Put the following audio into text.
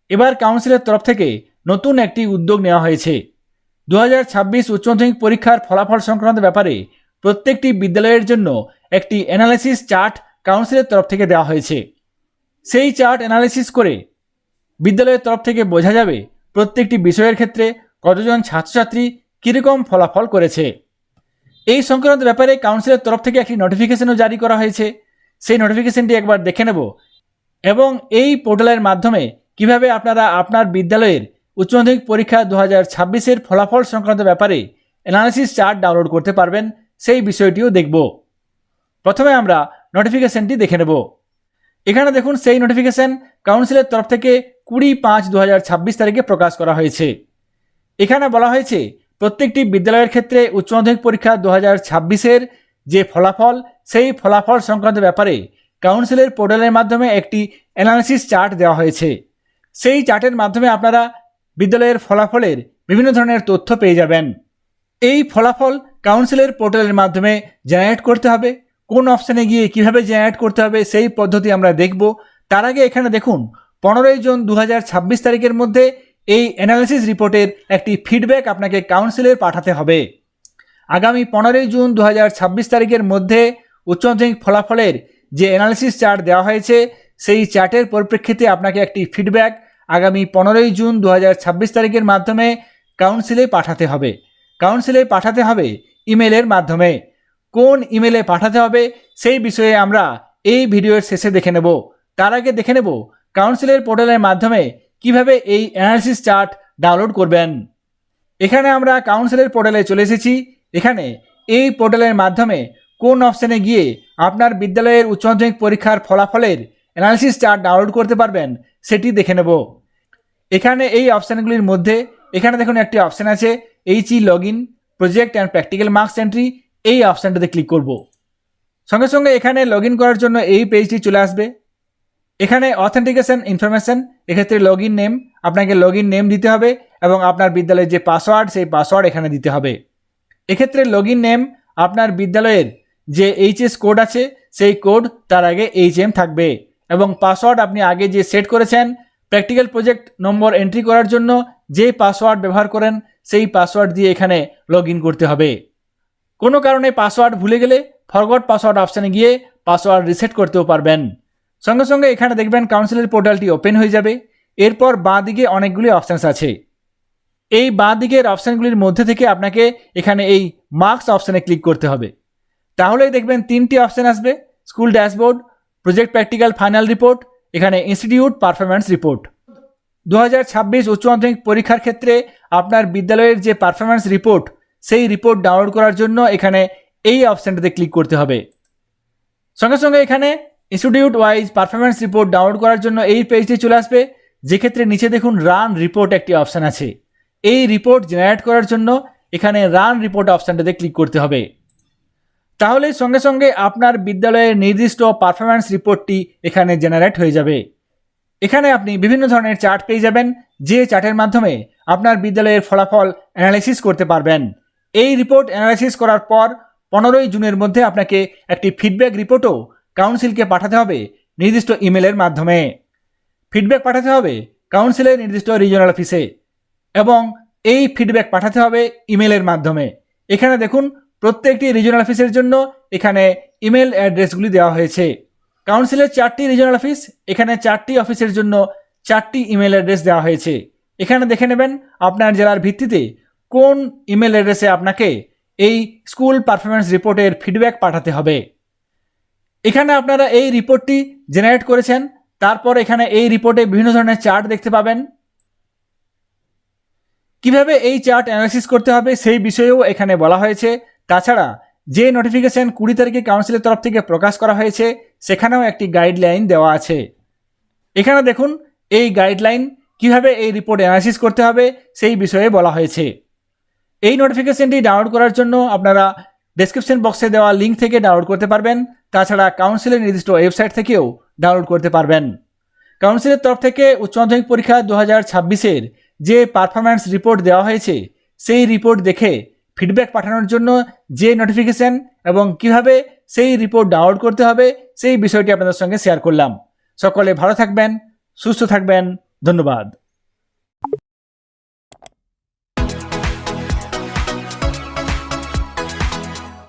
এবার কাউন্সিলের তরফ থেকে নতুন একটি উদ্যোগ নেওয়া হয়েছে। 2026 উচ্চ মাধ্যমিক পরীক্ষার ফলাফল সংক্রান্ত ব্যাপারে প্রত্যেকটি বিদ্যালয়ের জন্য একটি অ্যানালাইসিস চার্ট কাউন্সিলের তরফ থেকে দেওয়া হয়েছে। সেই চার্ট অ্যানালাইসিস করে বিদ্যালয়ের তরফ থেকে বোঝা যাবে প্রত্যেকটি বিষয়ের ক্ষেত্রে কতজন ছাত্রছাত্রী কীরকম ফলাফল করেছে। এই সংক্রান্ত ব্যাপারে কাউন্সিলের তরফ থেকে একটি নোটিফিকেশনও জারি করা হয়েছে। সেই নোটিফিকেশনটি একবার দেখে নেব এবং এই পোর্টালের মাধ্যমে কিভাবে আপনারা আপনার বিদ্যালয়ের উচ্চ মাধ্যমিক পরীক্ষা 2026-এর ফলাফল সংক্রান্ত ব্যাপারে অ্যানালাইসিস চার্ট ডাউনলোড করতে পারবেন সেই বিষয়টিও দেখব। প্রথমে আমরা নোটিফিকেশনটি দেখে নেব। এখানে দেখুন সেই নোটিফিকেশন কাউন্সিলের তরফ থেকে 20/5/2026 তারিখে প্রকাশ করা হয়েছে। এখানে বলা হয়েছে প্রত্যেকটি বিদ্যালয়ের ক্ষেত্রে উচ্চ মাধ্যমিক পরীক্ষা 2026-এর যে ফলাফল সেই ফলাফল সংক্রান্ত ব্যাপারে কাউন্সিলের পোর্টালের মাধ্যমে একটি অ্যানালাইসিস চার্ট দেওয়া হয়েছে। সেই চার্টের মাধ্যমে আপনারা বিদ্যালয়ের ফলাফলের বিভিন্ন ধরনের তথ্য পেয়ে যাবেন। এই ফলাফল কাউন্সিলের পোর্টালের মাধ্যমে জেনারেট করতে হবে, কোন অপশানে গিয়ে কিভাবে জেনারেট করতে হবে সেই পদ্ধতি আমরা দেখব। তার আগে এখানে দেখুন 15 জুন 2026 তারিখের মধ্যে এই অ্যানালাইসিস রিপোর্টের একটি ফিডব্যাক আপনাকে কাউন্সিলের পাঠাতে হবে। আগামী 15 জুন 2026 তারিখের মধ্যে উচ্চ মাধ্যমিক ফলাফলের যে অ্যানালাইসিস চার্ট দেওয়া হয়েছে সেই চার্টের পরিপ্রেক্ষিতে আপনাকে একটি ফিডব্যাক আগামী 15 জুন 2026 তারিখের মাধ্যমে কাউন্সিলে পাঠাতে হবে। কাউন্সিলে পাঠাতে হবে ইমেলের মাধ্যমে। কোন ইমেলে পাঠাতে হবে সেই বিষয়ে আমরা এই ভিডিওর শেষে দেখে নেব। তার আগে দেখে নেব কাউন্সিলের পোর্টালের মাধ্যমে কিভাবে এই অ্যানালাইসিস চার্ট ডাউনলোড করবেন। এখানে আমরা কাউন্সিলের পোর্টালে চলে এসেছি। এখানে এই পোর্টালের মাধ্যমে কোন অপশানে গিয়ে আপনার বিদ্যালয়ের উচ্চ মাধ্যমিক পরীক্ষার ফলাফলের অ্যানালাইসিস চার্ট ডাউনলোড করতে পারবেন সেটি দেখে নেব। এখানে এই অপশানগুলির মধ্যে এখানে দেখুন একটি অপশান আছে HE login project and practical marks entry. এই অপশানটাতে ক্লিক করব। সঙ্গে সঙ্গে এখানে লগ ইন করার জন্য এই পেজটি চলে আসবে। এখানে অথেন্টিকেশন ইনফরমেশন, এক্ষেত্রে লগইন নেম, আপনাকে লগইন নেম দিতে হবে এবং আপনার বিদ্যালয়ের যে পাসওয়ার্ড সেই পাসওয়ার্ড এখানে দিতে হবে। এক্ষেত্রে লগইন নেম আপনার বিদ্যালয়ের যে HS কোড আছে সেই কোড, তার আগে HM থাকবে এবং পাসওয়ার্ড আপনি আগে যে সেট করেছেন প্র্যাকটিক্যাল প্রজেক্ট নম্বর এন্ট্রি করার জন্য যে পাসওয়ার্ড ব্যবহার করেন সেই পাসওয়ার্ড দিয়ে এখানে লগ ইন করতে হবে। কোনো কারণে পাসওয়ার্ড ভুলে গেলে ফরগট পাসওয়ার্ড অপশানে গিয়ে পাসওয়ার্ড রিসেট করতেও পারবেন। সঙ্গে সঙ্গে এখানে দেখবেন কাউন্সিলের পোর্টালটি ওপেন হয়ে যাবে। এরপর বাঁ দিকে অনেকগুলি অপশানস আছে। এই বাঁ দিকের অপশানগুলির মধ্যে থেকে আপনাকে এখানে এই মার্কস অপশানে ক্লিক করতে হবে। তাহলেই দেখবেন 3টি অপশান আসবে, school dashboard, project practical final report, এখানে ইনস্টিটিউট পারফরম্যান্স রিপোর্ট। 2026 উচ্চ মাধ্যমিক পরীক্ষার ক্ষেত্রে আপনার বিদ্যালয়ের যে পারফরম্যান্স রিপোর্ট সেই রিপোর্ট ডাউনলোড করার জন্য এখানে এই অপশানটাতে ক্লিক করতে হবে। সঙ্গে সঙ্গে এখানে institute wise performance report download করার জন্য এই পেজটি চলে আসবে, যেক্ষেত্রে নিচে দেখুন রান রিপোর্ট একটি অপশান আছে। এই রিপোর্ট জেনারেট করার জন্য এখানে রান রিপোর্ট অপশানটাতে ক্লিক করতে হবে। তাহলে সঙ্গে সঙ্গে আপনার বিদ্যালয়ের নির্দিষ্ট পারফরম্যান্স রিপোর্টটি এখানে জেনারেট হয়ে যাবে। এখানে আপনি বিভিন্ন ধরনের চার্ট পেয়ে যাবেন, যে চার্টের মাধ্যমে আপনার বিদ্যালয়ের ফলাফল অ্যানালাইসিস করতে পারবেন। এই রিপোর্ট অ্যানালাইসিস করার পর 15 জুনের মধ্যে আপনাকে একটি ফিডব্যাক রিপোর্টও কাউন্সিলকে পাঠাতে হবে নির্দিষ্ট ইমেলের মাধ্যমে। ফিডব্যাক পাঠাতে হবে কাউন্সিলের নির্দিষ্ট রিজিওনাল অফিসে এবং এই ফিডব্যাক পাঠাতে হবে ইমেলের মাধ্যমে। এখানে দেখুন প্রত্যেকটি রিজিওনাল অফিসের জন্য এখানে ইমেল অ্যাড্রেসগুলি দেওয়া হয়েছে। কাউন্সিলের 4টি রিজিওনাল অফিস, এখানে 4টি অফিসের জন্য 4টি ইমেল অ্যাড্রেস দেওয়া হয়েছে। এখানে দেখে নেবেন আপনার জেলার ভিত্তিতে কোন ইমেল অ্যাড্রেসে আপনাকে এই স্কুল পারফরম্যান্স রিপোর্টের ফিডব্যাক পাঠাতে হবে। এখানে আপনারা এই রিপোর্টটি জেনারেট করেছেন, তারপর এখানে এই রিপোর্টে বিভিন্ন ধরনের চার্ট দেখতে পাবেন। কিভাবে এই চার্ট অ্যানালাইসিস করতে হবে সেই বিষয়েও এখানে বলা হয়েছে। তাছাড়া যে নোটিফিকেশন 20 তারিখে কাউন্সিলের তরফ থেকে প্রকাশ করা হয়েছে সেখানেও একটি গাইডলাইন দেওয়া আছে। এখানে দেখুন এই গাইডলাইন কিভাবে এই রিপোর্ট অ্যানালাইসিস করতে হবে সেই বিষয়ে বলা হয়েছে। এই নোটিফিকেশনটি ডাউনলোড করার জন্য আপনারা ডেসক্রিপশন বক্সে দেওয়া লিঙ্ক থেকে ডাউনলোড করতে পারবেন। তাছাড়া কাউন্সিলের নির্দিষ্ট ওয়েবসাইট থেকেও ডাউনলোড করতে পারবেন। কাউন্সিলের তরফ থেকে উচ্চ মাধ্যমিক পরীক্ষা 2026-এর যে পারফরম্যান্স রিপোর্ট দেওয়া হয়েছে সেই রিপোর্ট দেখে ফিডব্যাক পাঠানোর জন্য যে নোটিফিকেশন এবং কিভাবে সেই রিপোর্ট ডাউনলোড করতে হবে সেই বিষয়টি আপনাদের সঙ্গে শেয়ার করলাম। সকলে ভালো থাকবেন, সুস্থ থাকবেন। ধন্যবাদ।